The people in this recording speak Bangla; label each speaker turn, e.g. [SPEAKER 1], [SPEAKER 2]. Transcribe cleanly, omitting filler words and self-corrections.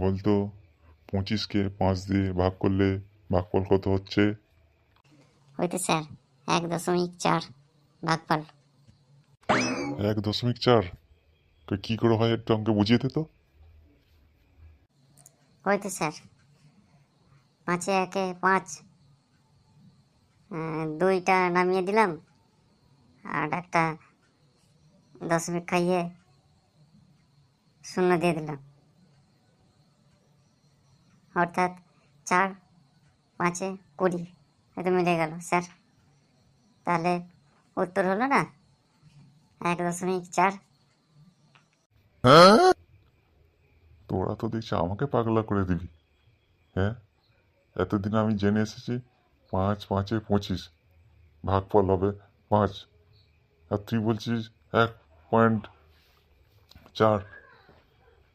[SPEAKER 1] বলতো 25কে 5 দিয়ে ভাগ করলে ভাগফল কত হচ্ছে?
[SPEAKER 2] ওই তো স্যার 1.4 ভাগফল।
[SPEAKER 1] 1.4? তো কী করে হয় একটু আমাকে বুঝিয়ে দে তো।
[SPEAKER 2] ওই তো স্যার 5-এ 1-এ 5, 2টা নামিয়ে দিলাম আর একটা দশমিক খাইয়ে 0 দিয়ে দিলাম, অর্থাৎ 4 5-এ 20। এটা মিলে গেল স্যার। তাহলে উত্তর হলো না 1.4।
[SPEAKER 1] তোরা তো দেখছি আমাকে পাগলা করে দিবি। হ্যাঁ, এতদিন আমি জেনে এসেছি 5 5-এ 25 ভাগফল হবে 5, আর তুই বলছিস 1.4।